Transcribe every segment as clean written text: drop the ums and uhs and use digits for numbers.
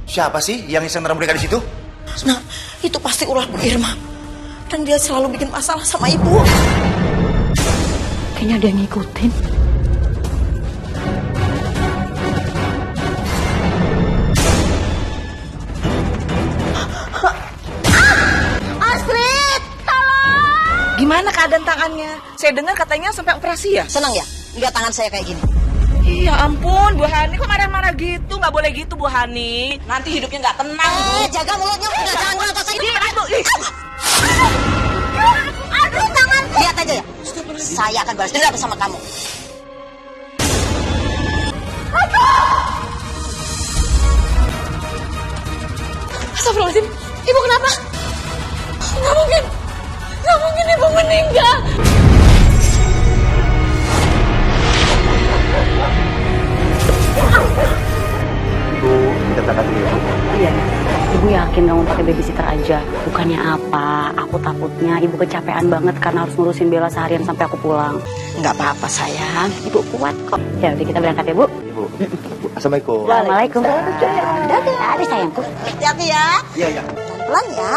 Siapa sih yang iseng naruh boneka di situ? Nah, itu pasti ulah Bu Irma. Dan dia selalu bikin masalah sama ibu. Kayaknya ada yang ngikutin. Astrid, tolong! Gimana keadaan tangannya? Saya dengar katanya sampai operasi ya? Senang ya? Lihat tangan saya kayak gini. Iya ampun, Bu Hani kok marah-marah gitu? Nggak boleh gitu, Bu Hani. Nanti hidupnya nggak tenang, Bu. Jaga mulutnya, udah jangan ngotot saya. Aduh, ih. Aduh, tanganku. Lihat aja ya. Saya akan balas dendam sama kamu. Astagfirullahaladzim, ibu kenapa? Nggak mungkin ibu meninggal. Ibu, kita berangkat dulu ya, Bu. Iya, ibu yakin kamu pakai babysitter aja. Bukannya apa, aku takutnya ibu kecapean banget karena harus ngurusin Bella seharian sampai aku pulang. Nggak apa-apa sayang, ibu kuat kok. Ya udah kita berangkat ya bu. Ibu, Assalamualaikum. Assalamualaikum. Dadah sayangku. Hati-hati ya. Iya, iya. Pelan ya.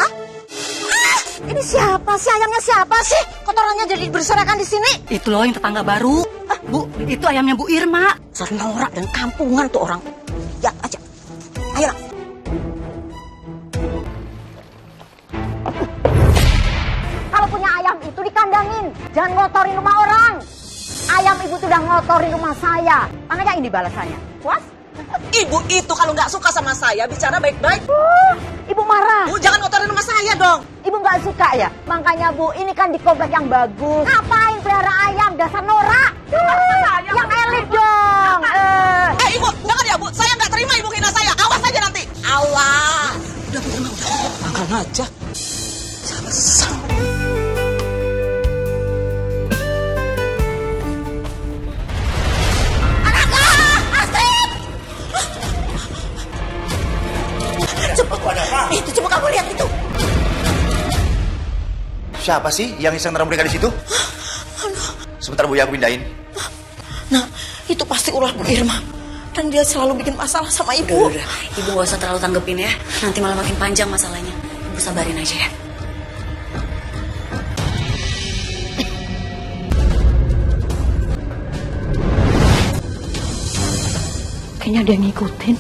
Ini siapa sih? Ayamnya siapa sih? Kotorannya jadi berserakan di sini. Itu loh yang tetangga baru. Bu, itu ayamnya Bu Irma. Norak dan kampungan tuh orang. Lihat aja. Ayo. Kalau punya ayam itu dikandangin. Jangan ngotorin rumah orang. Ayam ibu tuh udah ngotorin rumah saya. Makanya ini balasannya. Puas? Ibu itu kalau nggak suka sama saya bicara baik-baik. Ibu marah. Bu, jangan ngotorin rumah saya dong. Ibu nggak suka ya? Makanya Bu, ini kan di komplek yang bagus. Ngapain pelihara ayam? Dasar norak. Yang elit dong. Ibu, jangan ya Bu. Saya nggak terima ibu hina saya. Awas aja nanti. Awas. Udah Bu Irma, udah. Makan aja. Jangan besar. Itu coba kamu lihat itu. Siapa sih yang iseng naruh boneka di situ? Sebentar Bu ya, aku pindahin. Nah, itu pasti ulah Bu Irma. Dan dia selalu bikin masalah sama ibu. Udah, ibu gak usah terlalu tanggepin ya. Nanti malah makin panjang masalahnya. Ibu sabarin aja ya. Kayaknya ada yang ngikutin.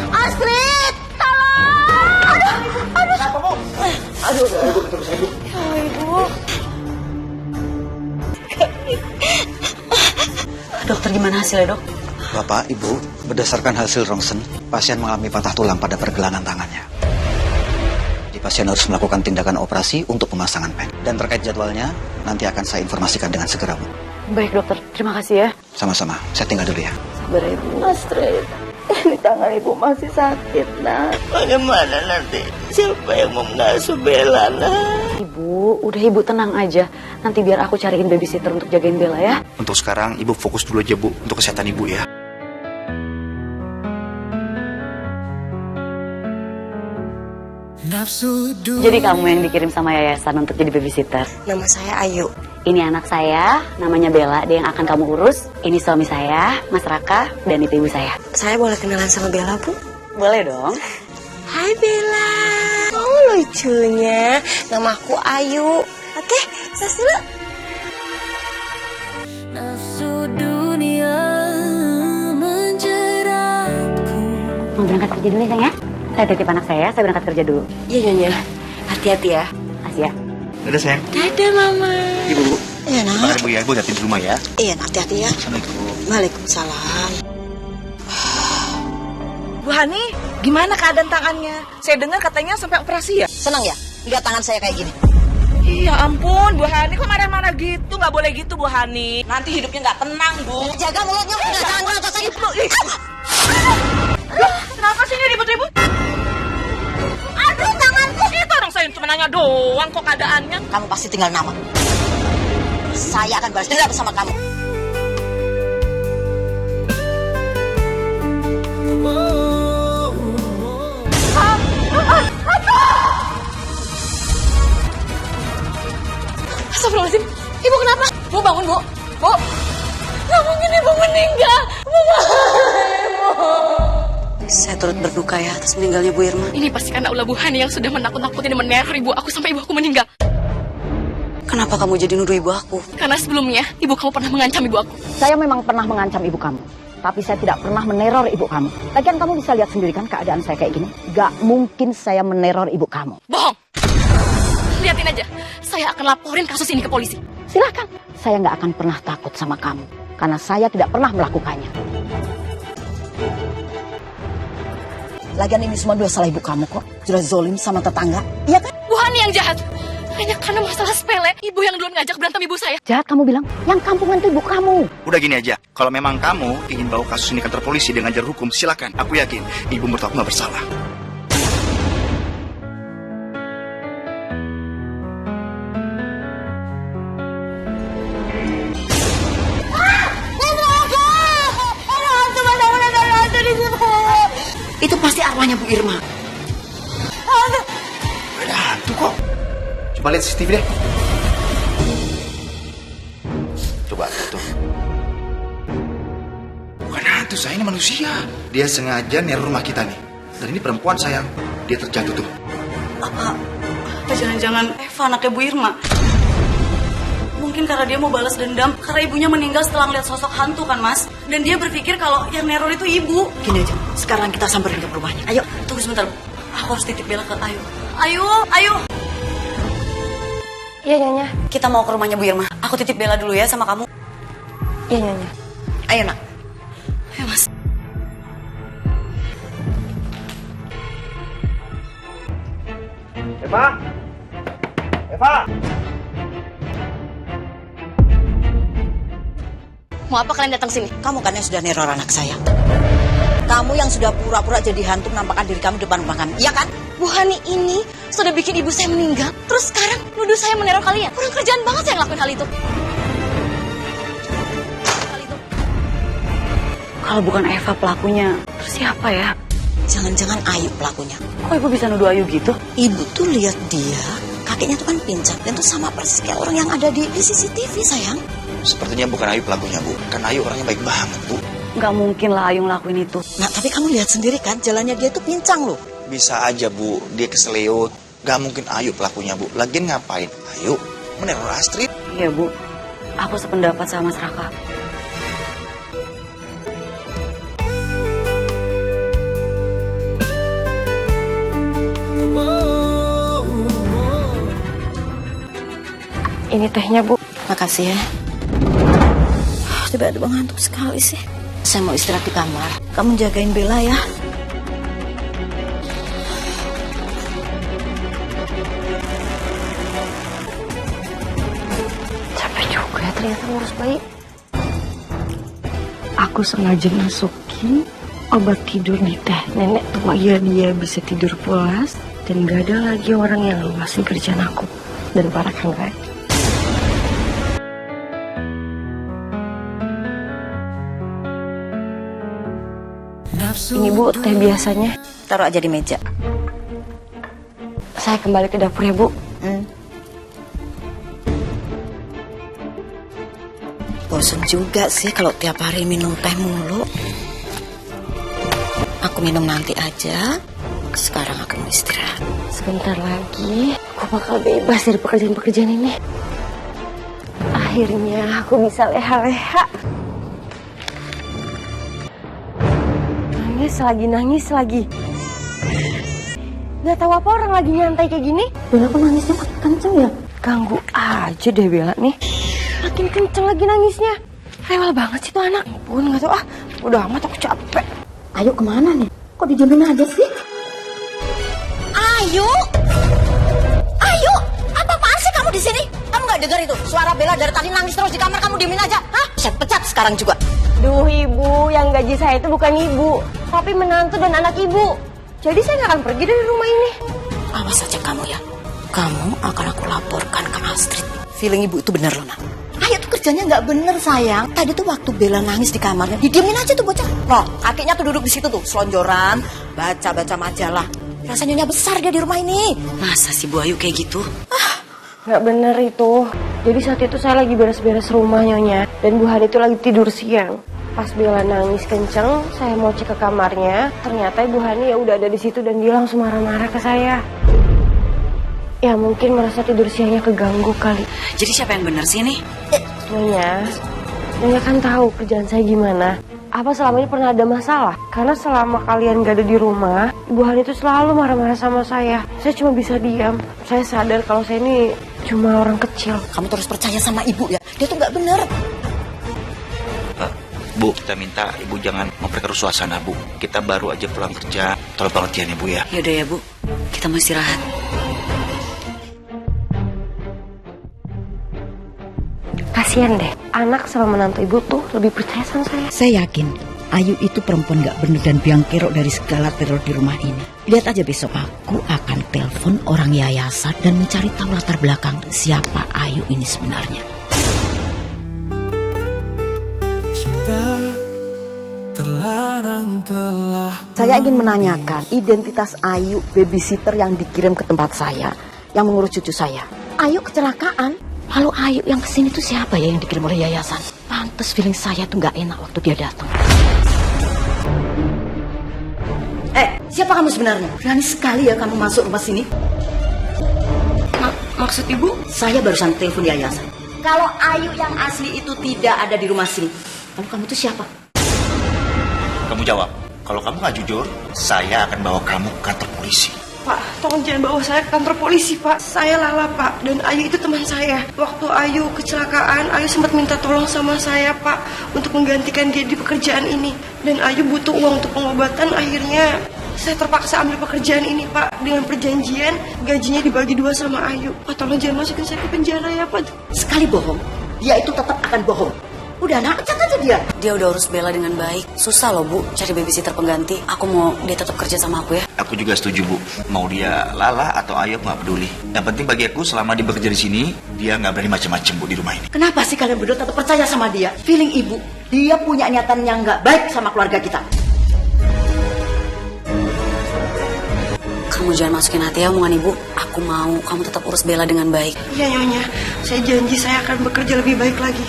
Astrid, tolong! Aduh. Dokter gimana hasilnya dok? Bapak, Ibu, berdasarkan hasil rongsen, pasien mengalami patah tulang pada pergelangan tangannya. Jadi pasien harus melakukan tindakan operasi untuk pemasangan pen. Dan terkait jadwalnya, nanti akan saya informasikan dengan segera, Bu. Baik dokter, terima kasih ya. Sama-sama, saya tinggal dulu ya. Sabar ya ibu. Astrid, ini tangan ibu masih sakit, nak. Bagaimana nanti? Siapa yang mau mengasuh Bella, nak? Ibu, udah ibu tenang aja. Nanti biar aku cariin babysitter untuk jagain Bella ya. Untuk sekarang, Ibu fokus dulu aja, Bu, untuk kesehatan Ibu ya. Jadi kamu yang dikirim sama yayasan untuk jadi babysitter. Nama saya Ayu. Ini anak saya, namanya Bella, dia yang akan kamu urus. Ini suami saya, Mas Raka, dan itu ibu saya. Saya boleh kenalan sama Bella, Bu? Boleh dong. Hai Bella. Oh, lucunya. Namaku Ayu. Oke, ses dulu. Mau berangkat kerja dulu ya sayang ya? Saya titip anak saya berangkat kerja dulu. Iya, Nyonya. Hati-hati ya. Makasih ya. Dadah, sayang. Dadah, Mama. Ibu, Iya, nak. sebentar Bu ya, Ibu hati di rumah ya. Iya, hati-hati ya. Assalamualaikum. Waalaikumsalam. Bu Hani, gimana keadaan tangannya? Saya dengar katanya sampai operasi ya? Senang ya? Lihat tangan saya kayak gini. Iya ampun, Bu Hani kok marah-marah gitu? Nggak boleh gitu, Bu Hani. Nanti hidupnya nggak tenang, Bu. Jaga mulutnya, udah jangan ngotot saya. Kenapa sih ini ribut-ribut? Aduh, tanganku. Itu orang saya cuma nanya doang kok keadaannya. Kamu pasti tinggal nama. Saya akan balas dendam sama kamu. Astagfirullahaladzim, saya turut berduka ya atas meninggalnya Bu Irma. Ini pasti karena ulah Bu Hani yang sudah menakut-nakutin dan meneror ibu aku sampai ibu aku meninggal. Kenapa kamu jadi nuduh ibu aku? Karena sebelumnya ibu kamu pernah mengancam ibu aku. Saya memang pernah mengancam ibu kamu. Tapi saya tidak pernah meneror ibu kamu. Lagian kamu bisa lihat sendiri kan keadaan saya kayak gini. Gak mungkin saya meneror ibu kamu. Bohong. Lihatin aja. Saya akan laporin kasus ini ke polisi. Silahkan. Saya nggak akan pernah takut sama kamu. Karena saya tidak pernah melakukannya. Lagian ini semua dua salah ibu kamu kok. Sudah zolim sama tetangga. Iya kan? Bu Hani yang jahat. Hanya karena masalah sepele, ibu yang duluan ngajak berantem ibu saya. Jahat kamu bilang. Yang kampungan itu ibu kamu. Udah gini aja, kalau memang kamu ingin bawa kasus ini ke kantor polisi dengan jalur hukum, silakan. Aku yakin ibu mertua aku nggak bersalah. Itu pasti arwahnya Bu Irma. Ada hantu kok. Coba lihat CCTV deh. Coba tuh. Bukan hantu, saya ini manusia. Dia sengaja neror rumah kita nih. Dan ini perempuan sayang. Dia terjatuh tuh. Apa jangan-jangan Eva anaknya Bu Irma? Mungkin karena dia mau balas dendam karena ibunya meninggal setelah ngeliat sosok hantu kan Mas. Dan dia berpikir kalau yang neror itu ibu. Gini aja, sekarang kita samperin ke rumahnya. Ayo, tunggu sebentar. Aku harus titip Bella ke Ayu. Ayu. Iya, Nyonya. Kita mau ke rumahnya Bu Irma. Aku titip Bella dulu ya sama kamu. Iya, Nyonya. Ayo nak. Ayo Mas. Eva! Mau apa kalian datang sini? Kamu kan yang sudah neror anak saya. Kamu yang sudah pura-pura jadi hantu menampakkan diri kamu depan rumah kami. Iya kan? Bu Hani ini sudah bikin ibu saya meninggal. Terus sekarang nuduh saya meneror kalian. Kurang kerjaan banget saya ngelakuin hal itu. Kalau bukan Eva pelakunya, terus siapa ya? Jangan-jangan Ayu pelakunya. Kok ibu bisa nuduh Ayu gitu? Ibu tuh lihat dia, kakinya tuh kan pincang. Dan tuh sama persis kayak orang yang ada di CCTV sayang. Sepertinya bukan Ayu pelakunya, Bu. Kan Ayu orangnya baik banget, Bu. Nggak mungkin lah Ayu ngelakuin itu. Nah tapi kamu lihat sendiri kan, jalannya dia tuh pincang loh. Bisa aja, Bu. Dia keseliut. Gak mungkin Ayu pelakunya, Bu. Lagian ngapain Ayu meneror Astrid? Iya Bu, aku sependapat sama Mas Raka. Ini tehnya, Bu. Makasih ya. Tiba-tiba ngantuk sekali sih. Saya mau istirahat di kamar. Kamu jagain Bella ya. Capek juga ya ternyata ngurus bayi. Aku sengaja masukin obat tidur di teh nenek supaya dia bisa tidur pulas dan gak ada lagi orang yang luasin kerjaan aku dan para kangkai. Ini Bu, teh biasanya. Taruh aja di meja. Saya kembali ke dapur ya Bu. Bosan juga sih kalau tiap hari minum teh mulu. Aku minum nanti aja. Sekarang aku mau istirahat. Sebentar lagi aku bakal bebas dari pekerjaan-pekerjaan ini. Akhirnya aku bisa leha-leha. Nangis lagi. Gak tahu apa orang lagi nyantai kayak gini. Bella kok nangisnya makin kenceng ya? Ganggu aja deh Bella nih. Makin kenceng lagi nangisnya. Rewel banget sih tuh anak. Pun gak tahu udah amat aku capek. Ayo kemana nih? Kok dijamin aja sih? Ayu, apa-apaan sih kamu di sini? Kamu nggak dengar itu? Suara Bella dari tadi nangis terus di kamar, kamu diemin aja. Hah? Saya pecat sekarang juga. Duh ibu, yang gaji saya itu bukan ibu, tapi menantu dan anak ibu. Jadi saya nggak akan pergi dari rumah ini. Awas saja kamu ya. Kamu akan aku laporkan ke Astrid. Feeling ibu itu bener loh nak. Ayu tuh kerjanya nggak bener sayang. Tadi tuh waktu Bella nangis di kamarnya, didiemin aja tuh bocah. Loh, kakinya tuh duduk di situ tuh, selonjoran, baca majalah. Rasanya besar dia di rumah ini. Masa sih Bu Ayu kayak gitu? Nggak bener itu. Jadi saat itu saya lagi beres-beres rumah Nyonya. Dan Bu Hani itu lagi tidur siang. Pas Bella nangis kenceng, saya mau cek ke kamarnya. Ternyata Ibu Hani ya udah ada di situ dan dia langsung marah-marah ke saya. Ya mungkin merasa tidur siangnya keganggu kali. Jadi siapa yang benar sih nih? Nyonya kan tahu kerjaan saya gimana. Apa selama ini pernah ada masalah? Karena selama kalian gak ada di rumah, Ibu Hani itu selalu marah-marah sama saya. Saya cuma bisa diam. Saya sadar kalau saya ini cuma orang kecil. Kamu terus percaya sama ibu ya. Dia tuh nggak bener. Bu, kita minta ibu jangan memperkeruh suasana, Bu. Kita baru aja pulang kerja. Tolong pengertian ya, Bu ya. Yaudah ya Bu, kita mau istirahat. Kasian deh, anak sama menantu ibu tuh lebih percaya sama saya. Saya yakin Ayu itu perempuan gak bener dan biang kerok dari segala teror di rumah ini. Lihat aja besok aku akan telepon orang yayasan dan mencari tahu latar belakang siapa Ayu ini sebenarnya. Saya ingin menanyakan identitas Ayu, babysitter yang dikirim ke tempat saya, yang mengurus cucu saya. Ayu kecelakaan. Lalu Ayu yang kesini tuh siapa ya yang dikirim oleh yayasan? Pantes feeling saya tuh gak enak waktu dia datang. Siapa kamu sebenarnya? Berani sekali ya kamu masuk rumah sini. Maksud ibu? Saya barusan telepon yayasan. Kalau Ayu yang asli itu tidak ada di rumah sini. Lalu kamu tuh siapa? Kamu jawab. Kalau kamu nggak jujur, saya akan bawa kamu ke kantor polisi. Pak, tolong jangan bawa saya ke kantor polisi, Pak. Saya Lala, Pak. Dan Ayu itu teman saya. Waktu Ayu kecelakaan, Ayu sempat minta tolong sama saya, Pak, untuk menggantikan dia di pekerjaan ini. Dan Ayu butuh uang untuk pengobatan. Akhirnya saya terpaksa ambil pekerjaan ini, Pak. Dengan perjanjian, gajinya dibagi 2 sama Ayu. Pak, tolong jangan masukin saya ke penjara ya, Pak. Sekali bohong, dia itu tetap akan bohong. Udah, nak, pecat aja dia. Dia udah urus Bella dengan baik. Susah loh Bu, cari babysitter pengganti. Aku mau dia tetap kerja sama aku ya. Aku juga setuju, Bu. Mau dia Lala atau Ayu, aku nggak peduli. Yang penting bagi aku, selama dia bekerja di sini, dia nggak berani macam-macam, Bu, di rumah ini. Kenapa sih kalian berdua tetap percaya sama dia? Feeling ibu, dia punya niatan yang nggak baik sama keluarga kita. Kamu jangan masukin hati ya omongan Ibu. Aku mau kamu tetap urus Bella dengan baik. Iya, Nyonya. Saya janji saya akan bekerja lebih baik lagi.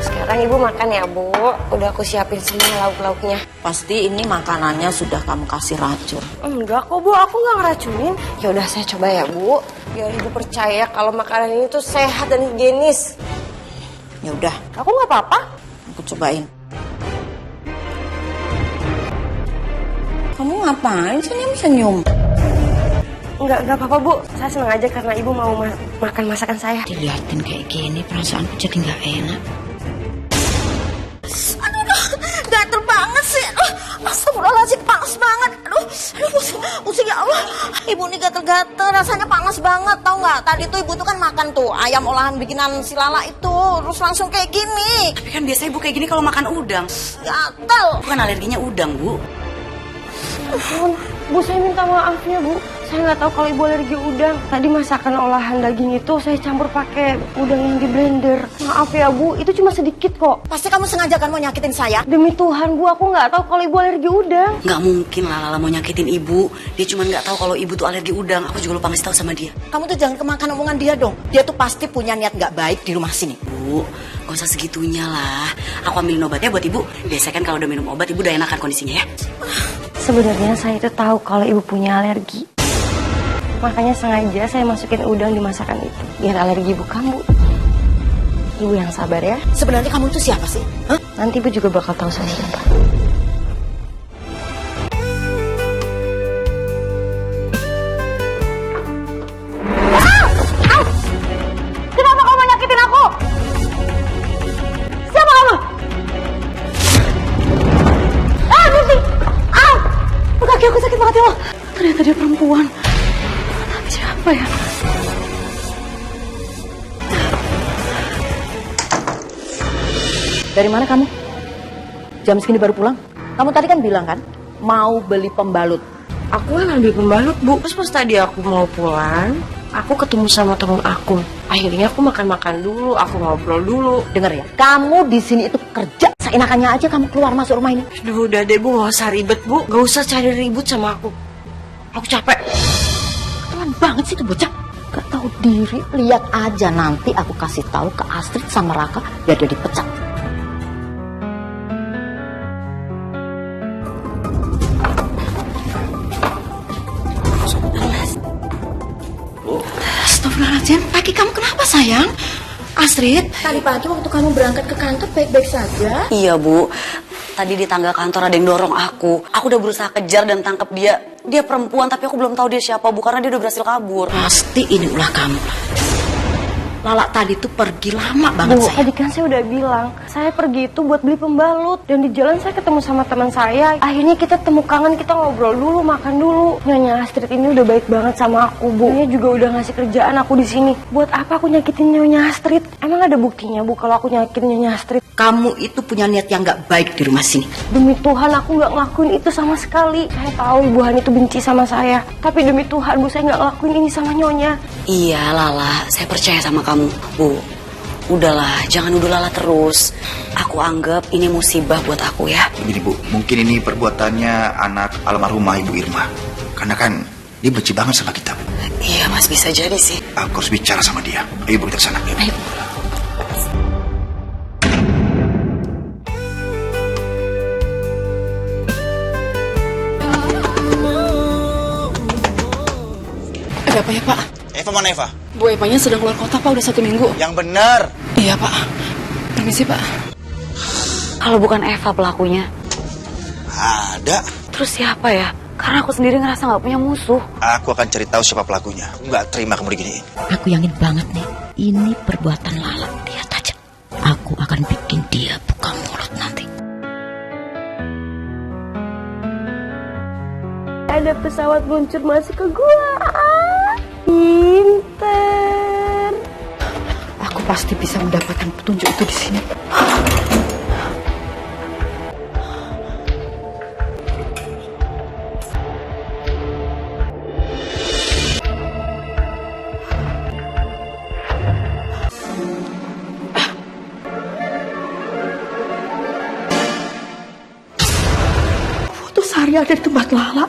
Sekarang Ibu makan ya, Bu. Udah aku siapin semua lauk-lauknya. Pasti ini makanannya sudah kamu kasih racun. Enggak kok, Bu. Aku nggak ngeracunin. Ya udah saya coba ya, Bu. Biar Ibu percaya kalau makanan ini tuh sehat dan higienis. Ya udah, Aku nggak apa-apa. aku cobain. Kamu ngapain senyum-senyum? Enggak apa-apa, Bu. Saya senang aja karena Ibu mau makan masakan saya. Dilihatin kayak gini perasaanku jadi gak enak. Gatel banget sih. Astagfirullahaladzim, panas banget. Aduh, pusing ya Allah. Ibu nih gatel-gatel, rasanya panas banget, tau nggak? Tadi tuh ibu tuh kan makan tuh ayam olahan bikinan si Lala itu, terus langsung kayak gini. Tapi kan biasanya Ibu kayak gini kalau makan udang. Gatel. Bukan alerginya udang Bu. Bu, saya minta maaf ya, Bu. Saya nggak tahu kalau Ibu alergi udang. Tadi masakan olahan daging itu saya campur pakai udang yang di blender. Maaf ya, Bu. Itu cuma sedikit kok. Pasti kamu sengaja kan mau nyakitin saya? Demi Tuhan, Bu, aku nggak tahu kalau Ibu alergi udang. Nggak mungkin lah Lala mau nyakitin Ibu. Dia cuma nggak tahu kalau Ibu tuh alergi udang. Aku juga lupa ngasih tahu sama dia. Kamu tuh jangan kemakan omongan dia dong. Dia tuh pasti punya niat nggak baik di rumah sini. Bu, gak usah segitunya lah. Aku ambilin obatnya buat Ibu. Biasanya kan kalau udah minum obat Ibu udah enakan kondisinya ya. Sebenarnya saya itu tahu kalau Ibu punya alergi. Makanya sengaja saya masukin udang di masakan itu. Biar alergi Ibu kambuh. Ibu yang sabar ya. Sebenarnya kamu tuh siapa sih? Hah? Nanti Ibu juga bakal tahu saya siapa. Kenapa kamu nyakitin aku? Siapa kamu? Nanti. Kaki aku sakit banget ya Allah. Ternyata dia perempuan. Tapi siapa ya? Dari mana kamu? Jam segini baru pulang? Kamu tadi kan bilang kan mau beli pembalut. Aku kan ambil pembalut, Bu. Terus pas tadi aku mau pulang, aku ketemu sama teman aku. Akhirnya aku makan-makan dulu, aku ngobrol dulu. Dengar ya, kamu di sini itu kerja seenakannya aja, kamu keluar masuk rumah ini. Aduh, udah deh, Bu. Gak usah ribet, Bu. Gak usah cari ribut sama aku. Aku capek. Ketuan banget sih tuh bocah. Gak tahu diri. Lihat aja nanti aku kasih tahu ke Astrid sama Raka biar dia dipecat. Astagfirullahaladzim, kaki kamu kenapa sayang? Astrid, Tadi pagi waktu kamu berangkat ke kantor baik-baik saja. Iya Bu, tadi di tangga kantor ada yang dorong aku. Aku udah berusaha kejar dan tangkap dia. Dia perempuan tapi aku belum tahu dia siapa Bu, karena dia udah berhasil kabur. pasti ini ulah kamu. Lala tadi tuh pergi lama banget Bu, sayang. tadi kan saya udah bilang, saya pergi itu buat beli pembalut. Dan di jalan saya ketemu sama teman saya. Akhirnya kita temu kangen, kita ngobrol dulu, makan dulu. Nyonya Astrid ini udah baik banget sama aku, Bu. Dia juga udah ngasih kerjaan aku di sini. Buat apa aku nyakitin Nyonya Astrid? Emang ada buktinya, Bu, kalau aku nyakitin Nyonya Astrid? Kamu itu punya niat yang gak baik di rumah sini. Demi Tuhan aku nggak ngelakuin itu sama sekali. Saya tahu Ibu Hani itu benci sama saya. Tapi demi Tuhan, Bu, saya nggak ngelakuin ini sama Nyonya. Iya Lala, saya percaya sama kamu Bu. Udahlah, jangan nuduh Lala terus. Aku anggap ini musibah buat aku ya. Begini Bu, mungkin ini perbuatannya anak almarhumah Ibu Irma. Karena kan dia benci banget sama kita. Iya Mas, bisa jadi sih. Aku harus bicara sama dia. Ayo Bu, kita ke sana. Ayo. Ada apa ya Pak? Eva mana Eva? Bu Evanya sedang keluar kota Pak, udah 1 minggu. Yang benar. Iya Pak. Permisi Pak. Kalau bukan Eva pelakunya, Ada. terus siapa ya? Karena aku sendiri ngerasa nggak punya musuh. Aku akan cari tahu siapa pelakunya. Aku nggak terima kamu diginiin. Aku yakin banget nih, ini perbuatan Lala. Lihat aja. Aku akan bikin dia buka mulut nanti. Ada pesawat meluncur masuk ke gua. Pinter. Aku pasti bisa mendapatkan petunjuk itu di sini. Foto Sari ada di tempat Lala.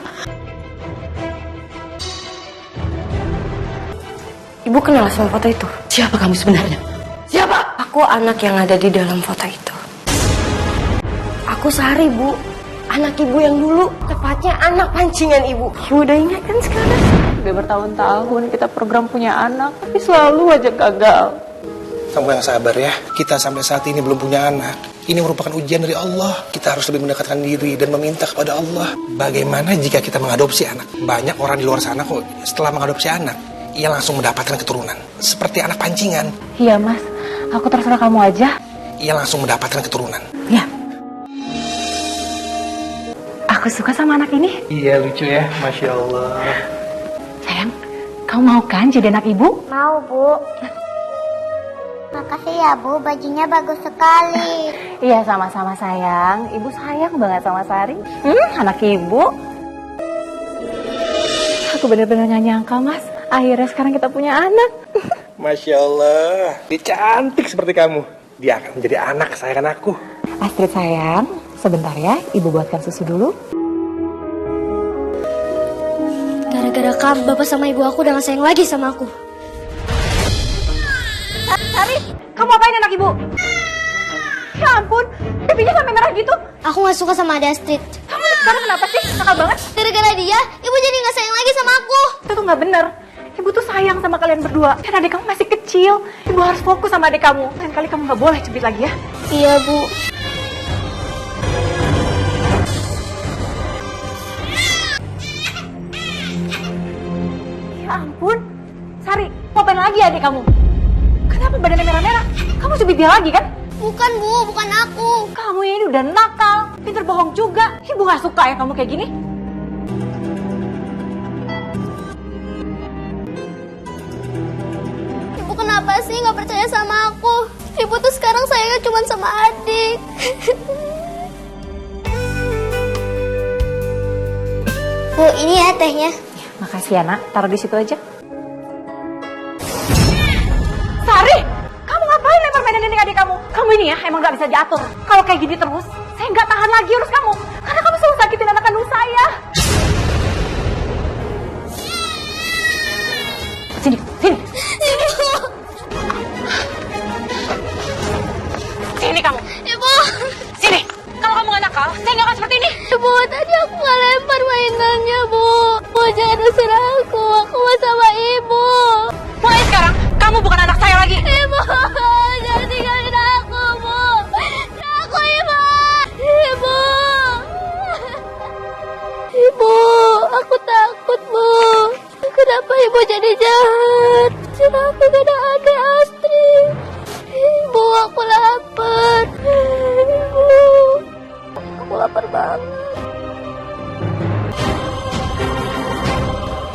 Ibu kenal sama foto itu? Siapa kamu sebenarnya? Siapa? Aku anak yang ada di dalam foto itu. Aku Sari, Bu. Anak ibu yang dulu. Tepatnya anak pancingan ibu. Ibu udah ingat kan sekarang? Udah bertahun-tahun kita program punya anak, tapi selalu aja gagal. Kamu yang sabar ya. Kita sampai saat ini belum punya anak. Ini merupakan ujian dari Allah. Kita harus lebih mendekatkan diri dan meminta kepada Allah. Bagaimana jika kita mengadopsi anak? Banyak orang di luar sana kok setelah mengadopsi anak, ia langsung mendapatkan keturunan. Seperti anak pancingan. Iya mas, aku terserah kamu aja. Ia langsung mendapatkan keturunan. Ya. Aku suka sama anak ini. Iya lucu ya, Masya Allah. Sayang, kamu mau kan jadi anak ibu? Mau, Bu. Makasih ya, Bu. Bajunya bagus sekali. Iya sama-sama sayang. Ibu sayang banget sama Sari. Anak ibu. Aku bener-bener gak nyangka mas. Akhirnya sekarang kita punya anak. Masya Allah. Dia cantik seperti kamu. Dia akan menjadi anak kesayangan aku. Astrid sayang, sebentar ya. Ibu buatkan susu dulu. Gara-gara kamu, bapak sama ibu aku udah gak sayang lagi sama aku. Sari, kamu apain anak ibu? Ya ampun, pipinya sampai merah gitu. Aku gak suka sama Ade Astrid. Kamu sekarang kenapa sih? Nakal banget. Gara-gara dia, ibu jadi gak sayang lagi sama aku. Itu tuh gak bener. Ibu tuh sayang sama kalian berdua. Kan adik kamu masih kecil. Ibu harus fokus sama adik kamu. Lain kali kamu gak boleh cubit lagi ya. Iya, Bu. Ya ampun. Sari, mau apain lagi adik kamu? Kenapa badannya merah-merah? Kamu cubit dia lagi kan? Bukan, Bu. Bukan aku. Kamu ini udah nakal. Pinter bohong juga. Ibu gak suka ya kamu kayak gini. Ibu kenapa sih gak percaya sama aku? Ibu tuh sekarang sayangnya cuma sama adik. Bu, ini ya tehnya. Makasih ya nak, taruh di situ aja. Sari, kamu ngapain lempar mainan ini ke adik kamu? Kamu ini ya emang gak bisa diatur. Kalau kayak gini terus, saya nggak tahan lagi urus kamu. Karena kamu selalu sakitin anak kandung saya. Sini, sini. jahat. Kenapa gak ada Astrid? Ibu, aku lapar. Ibu, aku lapar banget.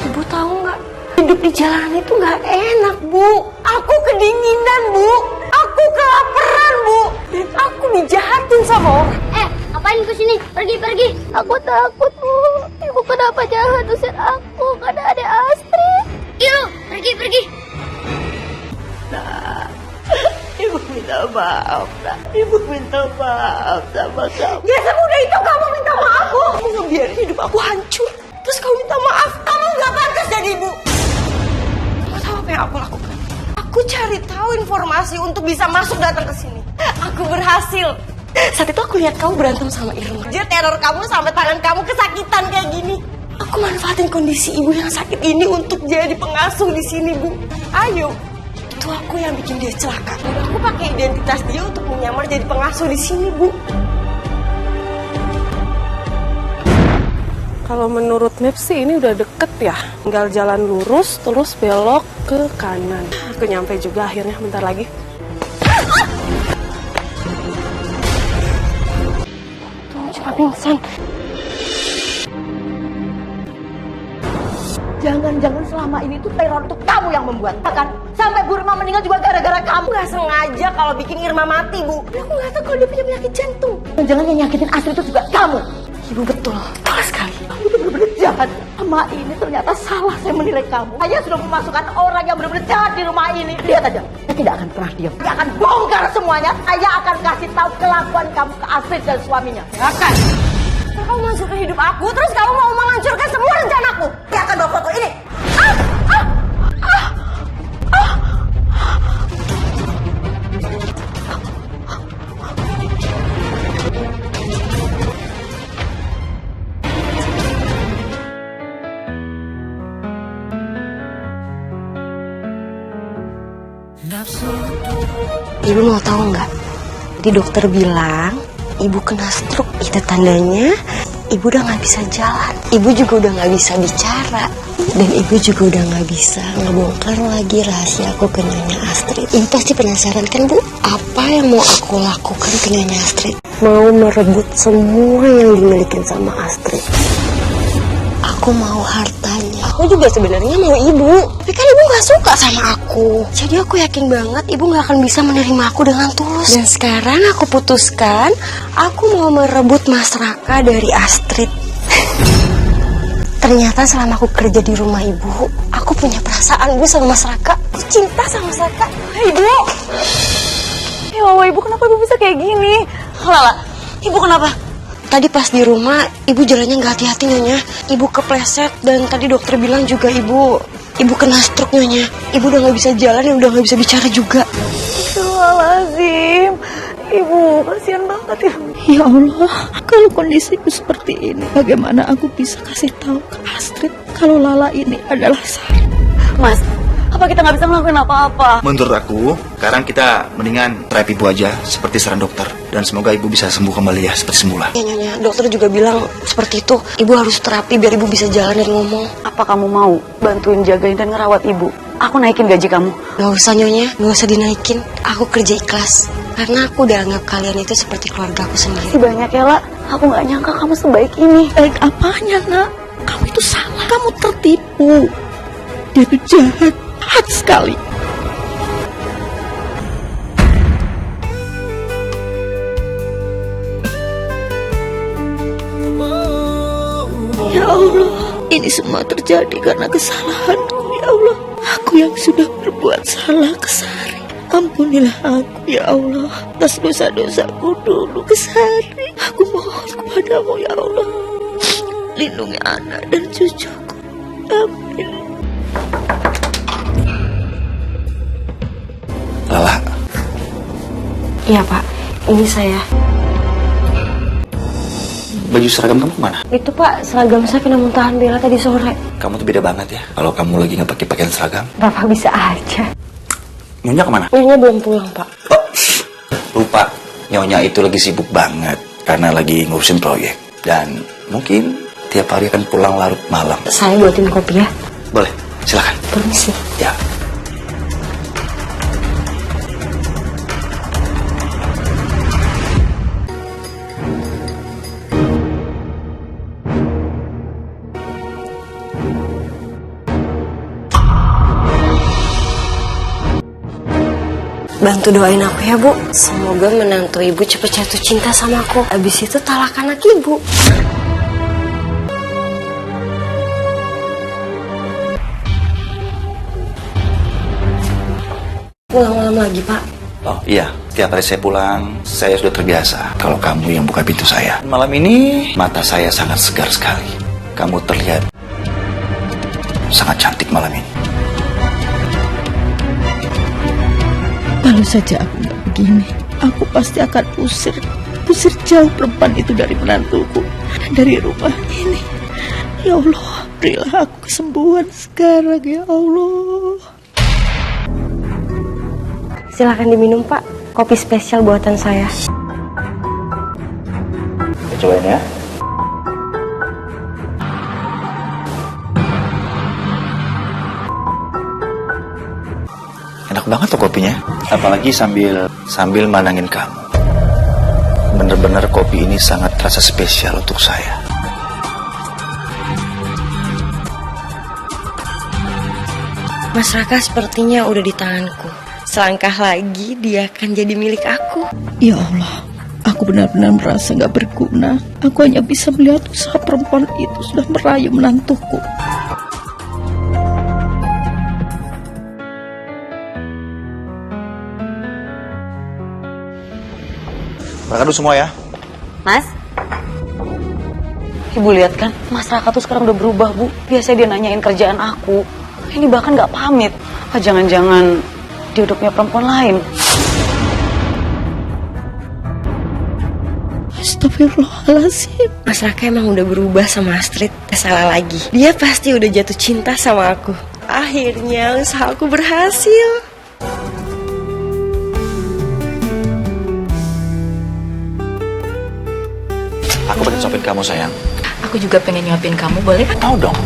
Ibu tahu nggak? Hidup di jalanan itu nggak enak, Bu. Aku kedinginan, Bu. Aku kelaparan, Bu. Dan aku dijahatin sama orang. Ngapain kesini? Pergi. Aku takut, Bu. Ibu kenapa jahat usir aku? Karena ada Astrid. Ibu, pergi. Ibu minta maaf, nak. Ibu minta maaf sama kamu. Ya semudah itu kamu minta maaf, Bu. Kamu ngebiarin hidup aku hancur. Terus kamu minta maaf. Kamu nggak pantas jadi ibu. Kamu tahu apa yang aku lakukan? Aku cari tahu informasi untuk bisa masuk datang ke sini. Aku berhasil. Saat itu aku lihat kamu berantem sama Irma. Dia teror kamu sampai tangan kamu kesakitan kayak gini. Aku manfaatin kondisi ibu yang sakit ini untuk jadi pengasuh di sini, Bu. Ayo. Itu aku yang bikin dia celaka. Dan aku pakai identitas dia untuk menyamar jadi pengasuh di sini, Bu. Kalau menurut map sih ini udah deket ya. Tinggal jalan lurus terus belok ke kanan. Aku nyampe juga akhirnya bentar lagi. Tuh, cuma pingsan. Jangan-jangan selama ini tuh teror tuh kamu yang membuat, kan? Sampai Bu Irma meninggal juga gara-gara kamu. Nggak sengaja kalau bikin Irma mati, Bu. Aku nggak tahu kalau dia punya penyakit jantung. Jangan yang nyakitin Astrid itu juga kamu. Ibu betul sekali. Kamu tuh benar-benar jahat. Sama ini ternyata salah saya menilai kamu. Saya sudah memasukkan orang yang benar-benar jahat di rumah ini. Lihat aja, saya tidak akan pernah diam. Saya akan bongkar semuanya. Saya akan kasih tahu kelakuan kamu ke Astrid dan suaminya. Akan. Kamu masuk ke hidup aku, terus kamu mau menghancurkan semua rencanaku. Saya akan bawa foto ini. Ibu mau tahu nggak? Di dokter bilang ibu kena stroke. Itu tandanya ibu udah nggak bisa jalan. Ibu juga udah nggak bisa bicara. Dan ibu juga udah nggak bisa ngebongkar lagi rahasia aku ke Nyonya Astrid. Ibu pasti penasaran kan, Bu? Apa yang mau aku lakukan ke Nyonya Astrid? Mau merebut semua yang dimiliki sama Astrid. Aku mau hartanya. Aku juga sebenarnya mau ibu. Tapi kan ibu gak suka sama aku. Jadi aku yakin banget ibu gak akan bisa menerima aku dengan tulus. Dan sekarang aku putuskan, aku mau merebut Mas Raka dari Astrid. Ternyata selama aku kerja di rumah ibu, aku punya perasaan, Bu, sama Mas Raka. Aku cinta sama Mas Raka. Ibu! Ya Allah, ibu kenapa ibu bisa kayak gini? Lala, ibu kenapa? Tadi pas di rumah, ibu jalannya nggak hati-hati, Nyonya. Ibu kepleset dan tadi dokter bilang juga ibu kena stroke, Nyonya. Ibu udah nggak bisa jalan dan udah nggak bisa bicara juga. Astagfirullahaladzim. Ibu, kasihan banget ya. Ya Allah, kalau kondisiku seperti ini, bagaimana aku bisa kasih tahu ke Astrid kalau Lala ini adalah Sari? Mas, apa kita nggak bisa ngelakuin apa-apa? Menurut aku, sekarang kita mendingan terapi ibu aja seperti saran dokter. Dan semoga ibu bisa sembuh kembali ya seperti semula. Ya, Nyonya, dokter juga bilang seperti itu. Ibu harus terapi biar ibu bisa jalan dan ngomong. Apa kamu mau bantuin jagain dan ngerawat ibu? Aku naikin gaji kamu. Gak usah, Nyonya, gak usah dinaikin. Aku kerja ikhlas. Karena aku udah anggap kalian itu seperti keluarga aku sendiri. Makasih banyak ya, La. Aku nggak nyangka kamu sebaik ini. Baik apanya, Nak? Kamu itu salah. Kamu tertipu. Dia itu jahat sekali. Ya Allah, ini semua terjadi karena kesalahanku, ya Allah. Aku yang sudah berbuat salah ke Sari. Ampunilah aku, ya Allah, atas dosa-dosaku dulu ke Sari. Aku mohon kepadamu, ya Allah, lindungi anak dan cucuku. Amin. Lala. Iya, Pak, ini saya. Baju seragam kamu mana? Itu, Pak, seragam saya kena muntahan Bella tadi sore. Kamu tuh beda banget ya. Kalau kamu lagi nggak pakai pakaian seragam. Bapak bisa aja. Nyonya kemana? Nyonya belum pulang, Pak. Oh, lupa. Nyonya itu lagi sibuk banget karena lagi ngurusin proyek. Dan mungkin tiap hari akan pulang larut malam. Saya buatin kopi ya. Boleh. Silakan. Permisi. Ya. Bantu doain aku ya, Bu. Semoga menantu ibu cepet jatuh cinta sama aku. Abis itu talak anak ibu. Pulang malam lagi, Pak. Oh iya, tiap hari saya pulang, saya sudah terbiasa kalau kamu yang buka pintu saya. Malam ini, mata saya sangat segar sekali. Kamu terlihat sangat cantik malam ini. Kalau saja aku nggak begini, aku pasti akan usir jauh perempuan itu dari menantuku dan dari rumah ini. Ya Allah, berilah aku kesembuhan sekarang ya Allah. Silakan diminum, Pak. Kopi spesial buatan saya. Kita cobain ya. Enak banget tuh kopinya. Apalagi sambil mandangin kamu. Bener-bener kopi ini sangat terasa spesial untuk saya. Mas Raka sepertinya udah di tanganku. Selangkah lagi dia akan jadi milik aku. Ya Allah, aku benar-benar merasa gak berguna. Aku hanya bisa melihat usaha perempuan itu sudah merayu menantuku. Makan dulu semua ya. Mas? Ibu lihat kan, Mas Raka tuh sekarang udah berubah, Bu. Biasanya dia nanyain kerjaan aku. Ini bahkan gak pamit. Apa jangan-jangan dia udah punya perempuan lain? Astagfirullahaladzim. Mas Raka emang udah berubah sama Astrid. Gak salah lagi. Dia pasti udah jatuh cinta sama aku. Akhirnya usahaku berhasil. Aku pengen sopin kamu sayang. Aku juga pengen nyuapin kamu, boleh kan? Tahu dong.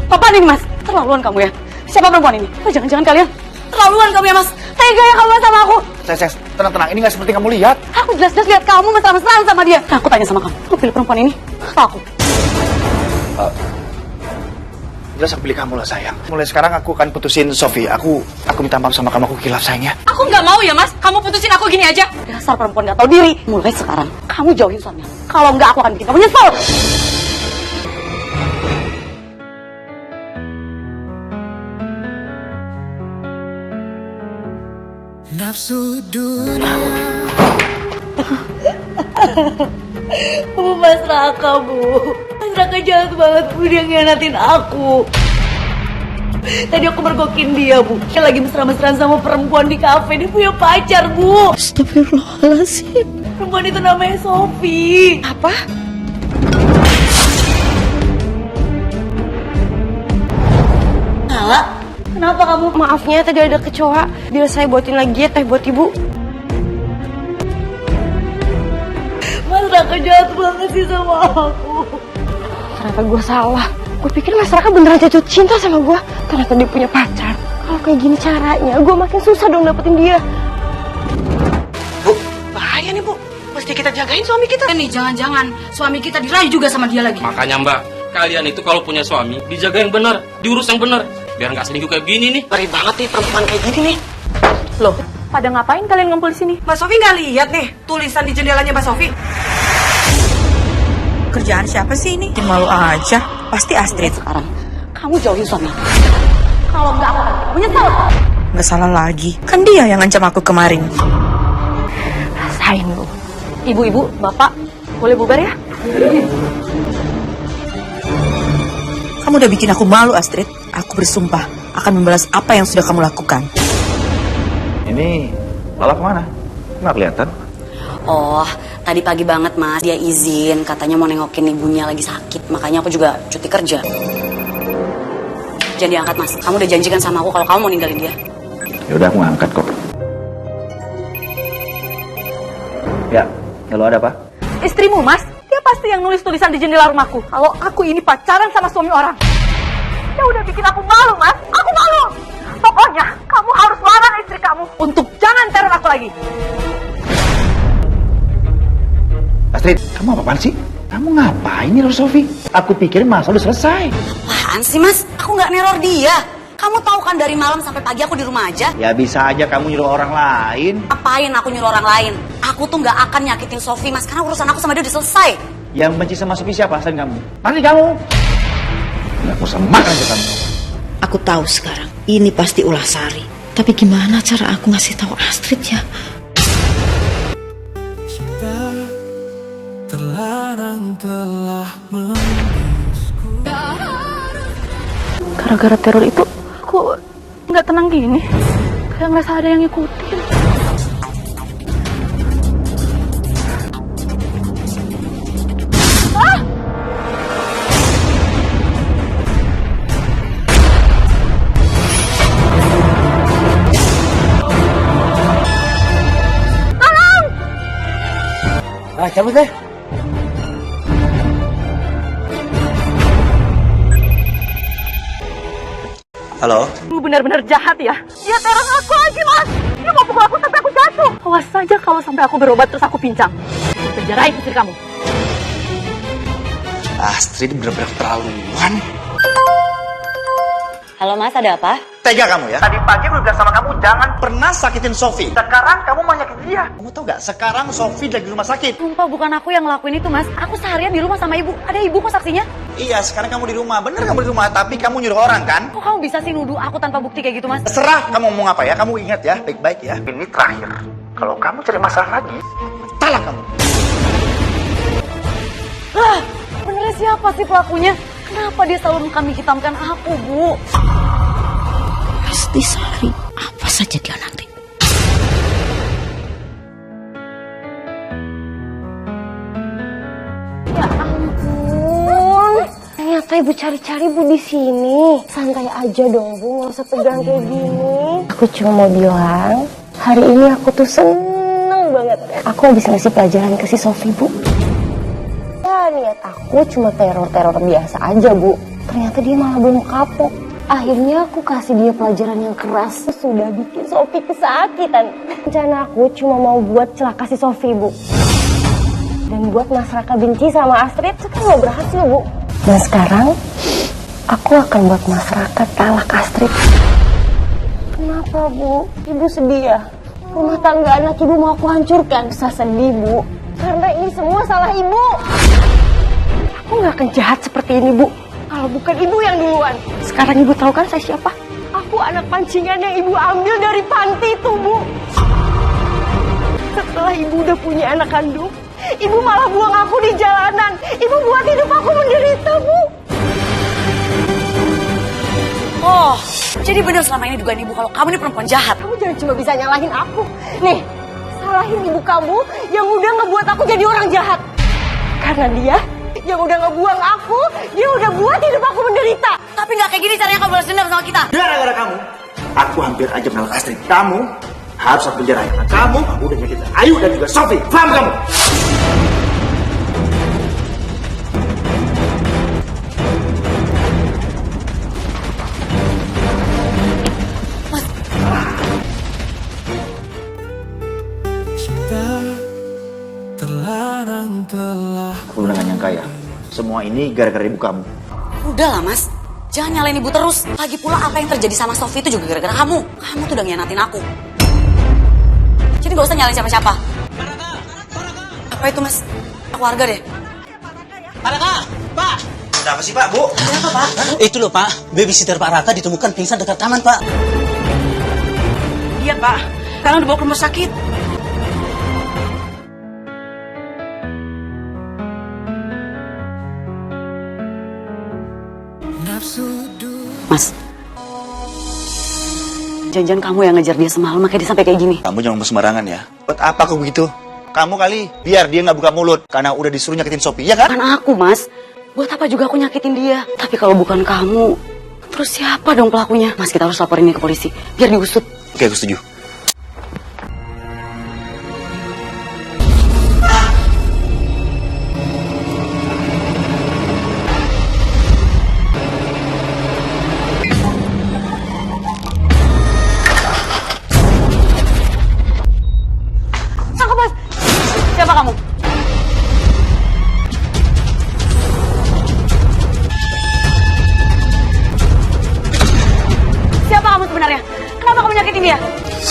Papa nih, Mas. Terlaluan kamu ya. Siapa perempuan ini? Oh, jangan-jangan kalian terlaluan kamu ya, Mas. Tega ya kamu sama aku. Ses, tenang. Ini nggak seperti kamu lihat. Aku jelas-jelas lihat kamu mesra-mesraan sama dia. Nah, aku tanya sama kamu. Kamu pilih perempuan ini atau aku? Jelas aku pilih kamu lah sayang. Mulai sekarang aku akan putusin Sofi. Aku minta maaf sama kamu. Aku kilaf sayangnya. Aku nggak mau ya, Mas. Kamu putusin aku gini aja. Dasar perempuan nggak tahu diri. Mulai sekarang kamu jauhin suaminya. Kalau nggak, aku akan bikin kamu nyesel. Nafsu dunia. Bu, Mas Raka, Bu. Mas Raka jahat banget, Bu. Dia ngianatin aku. Tadi aku mergokin dia, Bu. Dia lagi mesra-mesraan sama perempuan di kafe. Dia punya pacar, Bu. Astagfirullahaladzim. Perempuan itu namanya Sofi. Apa? Nala, kenapa kamu? Maafnya tadi ada kecoa. Biar saya buatin lagi ya teh buat ibu. Mas Raka jahat banget sih sama aku. Ternyata gue salah. Gue pikir Mas Raka beneran jatuh cinta sama gue. Ternyata dia punya pacar. Kalau kayak gini caranya, gue makin susah dong dapetin dia. Bu, bahaya nih Bu. Mesti kita jagain suami kita. Nih, jangan-jangan suami kita dirayu juga sama dia lagi. Makanya Mbak, kalian itu kalau punya suami, dijaga yang benar, diurus yang benar. Biar nggak selingkuh kayak gini nih. Ngeri banget nih perempuan kayak gini nih. Loh, pada ngapain kalian ngumpul di sini? Mbak Sofi nggak lihat nih tulisan di jendelanya Mbak Sofi? Kerjaan siapa sih ini? Malu aja. Pasti Astrid. Sekarang kamu jauhin suami. Kalau nggak, aku akan bikin kamu nyesel. Nggak salah lagi. Kan dia yang ngancam aku kemarin. Rasain lu. Ibu-ibu, bapak, boleh bubar ya? Kamu udah bikin aku malu, Astrid. Aku bersumpah akan membalas apa yang sudah kamu lakukan. Ini Lala kemana? Nggak kelihatan. Oh, tadi pagi banget Mas, dia izin katanya mau nengokin ibunya lagi sakit. Makanya aku juga cuti kerja. Jangan diangkat Mas, kamu udah janjikan sama aku kalau kamu mau ninggalin dia. Ya udah aku ngangkat kok. Ya, kalau ada apa? Istrimu, Mas. Dia pasti yang nulis tulisan di jendela rumahku. Kalau aku ini pacaran sama suami orang. yang udah bikin aku malu, Mas. Aku malu. Pokoknya kamu harus larang istri kamu untuk jangan teror aku lagi. Astrid, kamu apaan sih? Kamu ngapain nih Sofi? Aku pikir masalah udah selesai. Apaan sih mas? Aku nggak neror dia. Kamu tahu kan dari malam sampai pagi aku di rumah aja. Ya bisa aja kamu nyuruh orang lain. Apain aku nyuruh orang lain? Aku tuh nggak akan nyakitin Sofi mas, karena urusan aku sama dia udah selesai. Yang benci sama Sofi siapa selain kamu? Pasti kamu. Ya, aku sama makan aja kamu. Aku tahu sekarang, ini pasti ulah Sari. Tapi gimana cara aku ngasih tahu Astrid ya? Gara-gara teror itu, aku nggak tenang gini. Kayak ngerasa ada yang ngikutin. Cabut deh. Halo? Lu benar-benar jahat ya. Dia teror aku lagi, Mas. Dia mau pukul aku sampai aku jatuh. Awas saja kalau sampai aku berobat terus aku pincang. Penjarain istri kamu. Astrid bener-bener terlaluan. Halo mas, ada apa? Tega kamu ya? Tadi pagi aku bilang sama kamu jangan pernah sakitin Sofi. Sekarang kamu mau nyakitin dia. Kamu tahu gak? Sekarang Sofi lagi di rumah sakit. Sumpah bukan aku yang ngelakuin itu mas. Aku seharian di rumah sama ibu. Ada ibu kok saksinya. Iya, sekarang kamu di rumah. Bener kamu di rumah, tapi kamu nyuruh orang kan? Kok kamu bisa sih nuduh aku tanpa bukti kayak gitu mas? Terserah kamu ngomong apa ya. Kamu ingat ya, baik-baik ya. Ini terakhir. Kalau kamu cari masalah lagi, talak kamu. Lah, benernya siapa sih pelakunya? Kenapa dia selalu mengkambing hitamkan aku, Bu? Pasti Sari. Apa saja dia nanti. Ya ampun. Ternyata ibu cari-cari Bu di sini. Santai aja dong Bu, nggak usah tegang kayak gini. Aku cuma mau bilang, hari ini aku tuh seneng banget. Aku habis ngasih pelajaran ke si Sofi Bu. Ya niat aku cuma teror-teror biasa aja Bu. Ternyata dia malah belum kapok. Akhirnya aku kasih dia pelajaran yang keras. Sudah bikin Sofi kesakitan. Rencana aku cuma mau buat celaka si Sofi Bu. Dan buat Mas Raka benci sama Astrid, itu kan gak berhasil Bu. Dan sekarang, aku akan buat Mas Raka talak Astrid. Kenapa Bu? Ibu sedih ya? Rumah tangga anak ibu mau aku hancurkan. Bisa sedih Bu, karena ini semua salah ibu. Aku gak akan jahat seperti ini Bu, kalau bukan ibu yang duluan. Sekarang ibu tahu kan saya siapa? Aku anak pancingan yang ibu ambil dari panti itu Bu. Setelah ibu udah punya anak kandung, ibu malah buang aku di jalanan. Ibu buat hidup aku menderita, Bu. Oh, jadi benar selama ini dugaan ibu kalau kamu ini perempuan jahat. Kamu jangan cuma bisa nyalahin aku. Nih, salahin ibu kamu yang udah ngebuat aku jadi orang jahat. Karena dia yang udah ngebuang aku, dia udah buat hidup aku menderita. Tapi nggak kayak gini caranya kamu balas dendam sama kita. Gara-gara kamu, aku hampir aja menolak Astrid. Kamu harus aku penjara. Kamu udah nyakitin Ayu dan juga Sofi. Paham kamu? Aku benar gak nyangka ya, semua ini gara-gara ibu kamu. Udahlah mas, jangan nyalain ibu terus. Lagi pula apa yang terjadi sama Sofi itu juga gara-gara kamu. Kamu tuh udah ngianatin aku. Jadi gak usah nyalain siapa-siapa. Apa itu mas? Aku warga deh. Pak Raka, Pak. Ada apa sih Pak, Bu? Kenapa Pak? Itu loh Pak, babysitter Pak Raka ditemukan pingsan dekat taman Pak. Iya Pak, sekarang dibawa ke rumah sakit. Mas, jangan-jangan kamu yang ngejar dia semalam makanya dia sampai kayak gini. Kamu jangan ngomong sembarangan ya. Buat apa aku begitu? Kamu kali, biar dia nggak buka mulut karena udah disuruh nyakitin Sofi, ya kan? Bukan aku mas, buat apa juga aku nyakitin dia. Tapi kalau bukan kamu, terus siapa dong pelakunya? Mas, kita harus laporin ini ke polisi, biar diusut. Oke, aku setuju.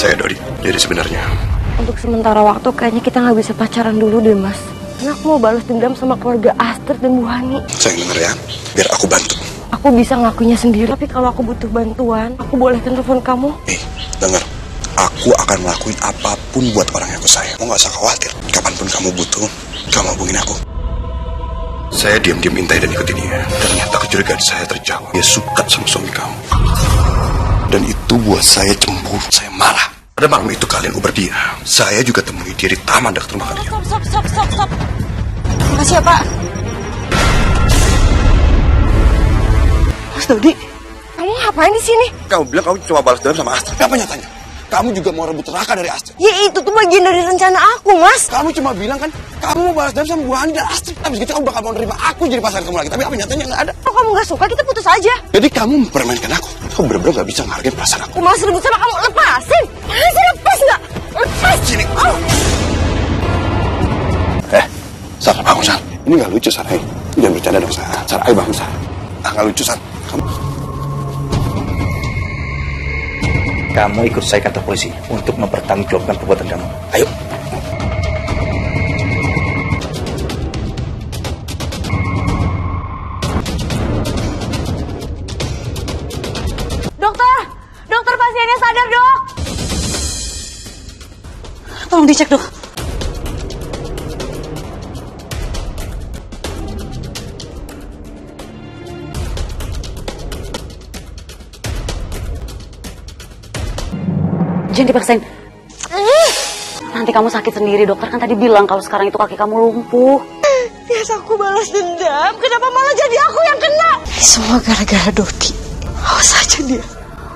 saya Dodi. Jadi sebenarnya Untuk sementara waktu kayaknya kita nggak bisa pacaran dulu deh, Mas. Karena aku mau balas dendam sama keluarga Astrid dan Bu Hani. saya denger ya, biar aku bantu. Aku bisa ngakunya sendiri, tapi kalau aku butuh bantuan, aku boleh telepon kamu? Dengar, aku akan ngelakuin apapun buat orang yang aku sayang. Mau nggak usah khawatir. Kapanpun kamu butuh, kamu hubungin aku. Saya diam-diam intai dan ikutin dia. Ternyata kecurigaan saya terjawab. Dia suka sama suami kamu. Dan itu buat saya cemburu. Saya marah. Pada malam itu kalian uber dia. Saya juga temui dia di taman dekat rumah kalian. Stop. Makasih ya, Pak. Mas Dodi, kamu ngapain di sini? Kamu bilang kamu cuma balas dendam sama Astrid. Apa nyatanya? Kamu juga mau rebut Raka dari Astrid. Ya itu tuh bagian dari rencana aku, Mas. Kamu cuma bilang kan, kamu mau balas dendam sama Bu Hani dan Astrid. Habis gitu kamu bakal mau nerima aku jadi pasangan kamu lagi. Tapi apa nyatanya nggak ada. Kalau kamu nggak suka, kita putus aja. Jadi kamu mempermainkan aku. Kamu benar-benar nggak bisa menghargai perasaan aku. Aku malas ribut sama kamu, lepasin. Mas, lepas nggak? Lepas. Sini. Sar, bangun Sar. Ini nggak lucu Sar. Jangan bercanda dong Sar. Sar, ayo bangun Sar. Nggak lucu Sar. Kamu ikut saya kantor polisi untuk mempertanggungjawabkan perbuatan kamu. Ayo. Dokter pasiennya sadar, Dok. Tolong dicek, Dok. Jangan dipaksain. Nanti kamu sakit sendiri. Dokter kan tadi bilang kalau sekarang itu kaki kamu lumpuh. Biasa aku balas dendam, kenapa malah jadi aku yang kena? Semua gara-gara Dodi. Awas aja dia.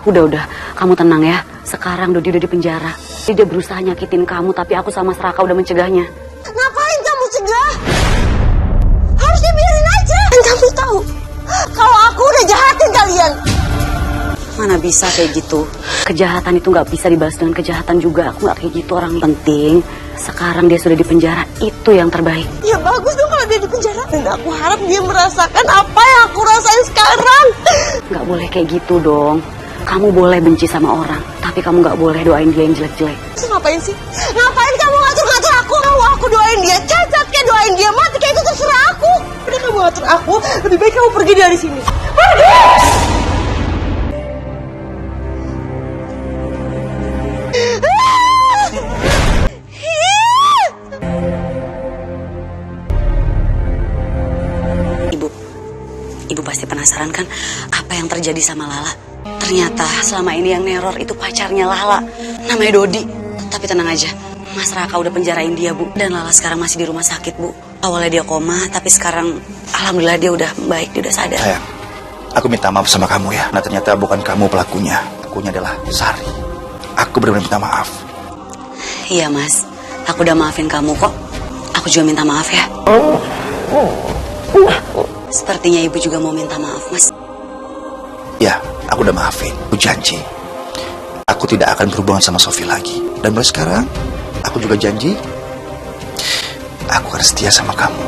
Udah, kamu tenang ya. Sekarang Dodi udah di penjara. Dia berusaha nyakitin kamu, tapi aku sama Raka udah mencegahnya. Ngapain kamu cegah? Harus dibiarin aja. Dan kamu tahu, kalau aku udah jahatin kalian. Mana bisa kayak gitu. Kejahatan itu nggak bisa dibalas dengan kejahatan juga. Aku nggak kayak gitu orang. Penting sekarang dia sudah di penjara. Itu yang terbaik. Ya bagus dong kalau dia di penjara. Dan aku harap dia merasakan apa yang aku rasain sekarang. Nggak boleh kayak gitu dong. Kamu boleh benci sama orang, tapi kamu nggak boleh doain dia yang jelek-jelek. Terus ngapain sih? Ngapain kamu ngatur-ngatur aku? Kalau aku doain dia cacat, kayak doain dia mati, kayak itu terserah aku. Udah kamu ngatur aku, lebih baik kamu pergi dari sini. Pergi! Ibu pasti penasaran kan apa yang terjadi sama Lala. Ternyata selama ini yang neror itu pacarnya Lala, namanya Dodi. Tapi tenang aja, Mas Raka udah penjarain dia, Bu. Dan Lala sekarang masih di rumah sakit, Bu. Awalnya dia koma, tapi sekarang alhamdulillah dia udah baik, dia udah sadar. Sayang, aku minta maaf sama kamu ya. Nah ternyata bukan kamu pelakunya. Pelakunya adalah Sari. Aku benar-benar minta maaf. Iya, Mas. Aku udah maafin kamu kok. Aku juga minta maaf ya. Sepertinya ibu juga mau minta maaf, Mas. Ya, aku udah maafin. Aku janji. Aku tidak akan berhubungan sama Sofi lagi. Dan mulai sekarang, aku juga janji. Aku akan setia sama kamu.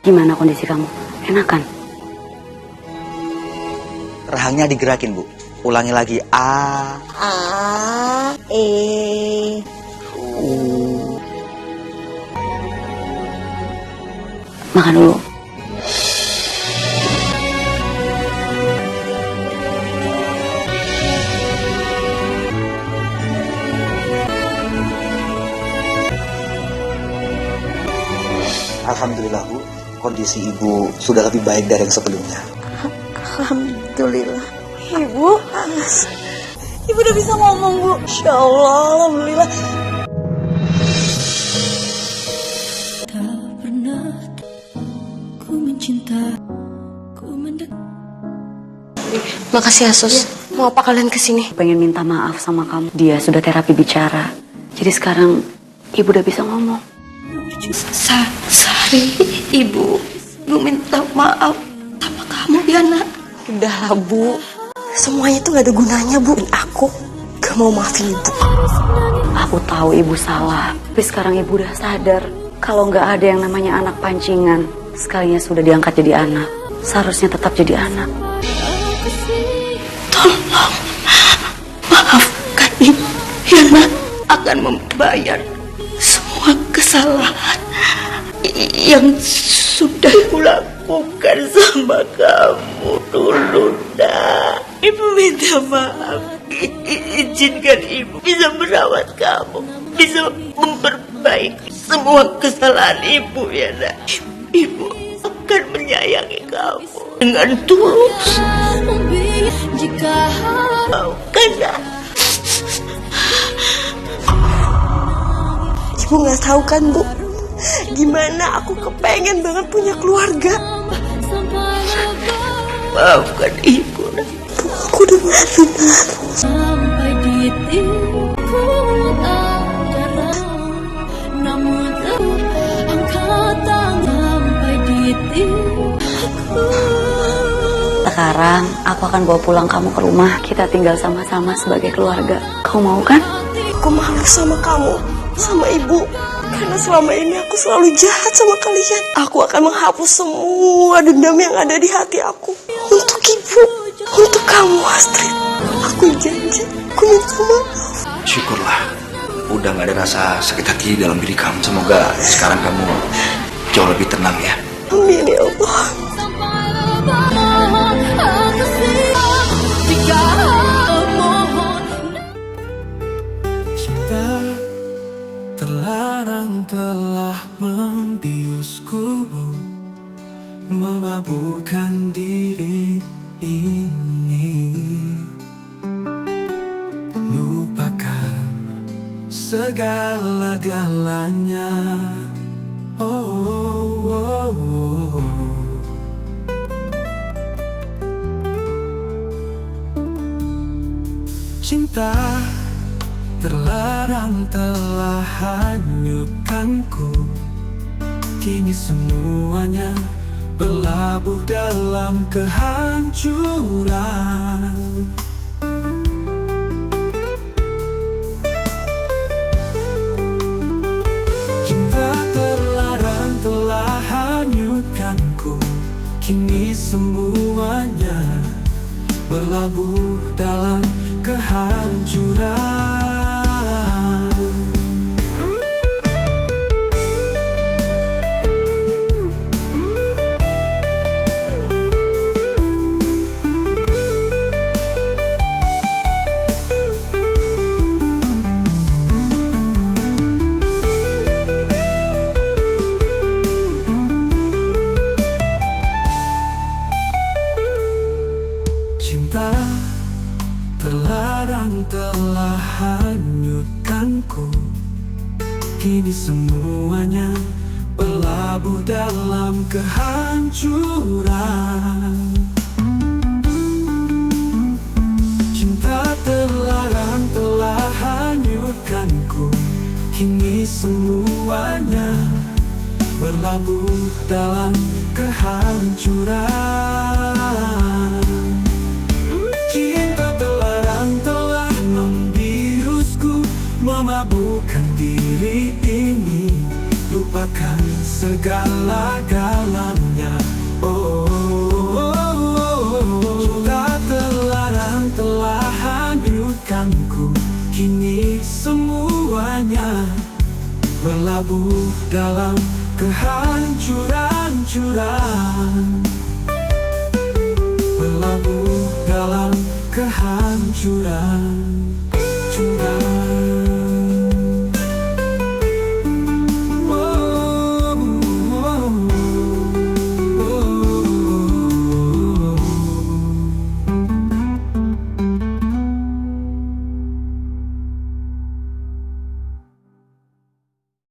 Gimana kondisi kamu? Enakan? Rahangnya digerakin, Bu. Ulangi lagi. A. E. Makan dulu. Alhamdulillah, Bu. Kondisi Ibu sudah lebih baik dari yang sebelumnya. Alhamdulillah. Ibu udah bisa ngomong, Bu. Insya Allah, alhamdulillah. Makasih ya, Sus. Mau apa kalian kesini? Pengen minta maaf sama kamu. Dia sudah terapi bicara. Jadi sekarang ibu udah bisa ngomong. Sari, Ibu minta maaf sama kamu ya, Nak. Udah, Bu. Semuanya tuh gak ada gunanya, Bu. Aku gak mau maafin Ibu. Aku tahu ibu salah. Tapi sekarang ibu udah sadar kalau nggak ada yang namanya anak pancingan. Sekalinya sudah diangkat jadi anak. seharusnya tetap jadi anak. Tolong maafkan Ibu. Irma akan membayar semua kesalahan yang sudah kulakukan sama kamu dulu, Nak. Ibu minta maaf. Izinkan Ibu bisa merawat kamu, bisa memperbaiki semua kesalahan Ibu, ya, Nak. Ibu akan menyayangi kamu dengan tulus. Maafkan, Nak. Ibu nggak tahu kan, Bu, gimana aku kepengen banget punya keluarga. Maafkan Ibu, Nak. Aku udah maafin Ibu. Sampai di tipu acara, namun angkat tangan sampai di tipu. Sekarang aku akan bawa pulang kamu ke rumah. Kita tinggal sama-sama sebagai keluarga. Kau mau kan? Aku malu sama kamu, sama Ibu. Karena selama ini aku selalu jahat sama kalian. Aku akan menghapus semua dendam yang ada di hati aku. Untuk Ibu, untuk kamu, Astrid. Aku janji, aku minta maaf. Syukurlah, udah gak ada rasa sakit hati dalam diri kamu. Semoga sekarang kamu jauh lebih tenang ya. Amin ya Allah. Cinta terlarang telah membiusku, memabukkan diri ini. Lupakan segala-galanya. Cinta terlarang telah hanyutkanku. Kini semuanya berlabuh dalam kehancuran. Cinta terlarang telah hanyutkanku. Kini semuanya berlabuh dalam kehancuran. Cinta terlarang telah hanyutkanku. Kini semuanya berlabuh dalam kehancuran. Cinta terlarang telah hanyutkanku. Kini semuanya berlabuh dalam kehancuran. Cinta terlarang telah membiusku, memabukkan diri ini. Lupakan segala-galanya. Cinta terlarang telah hanyutkanku. Kini semuanya berlabuh dalam kehancuran. Berlabuh dalam kehancuran.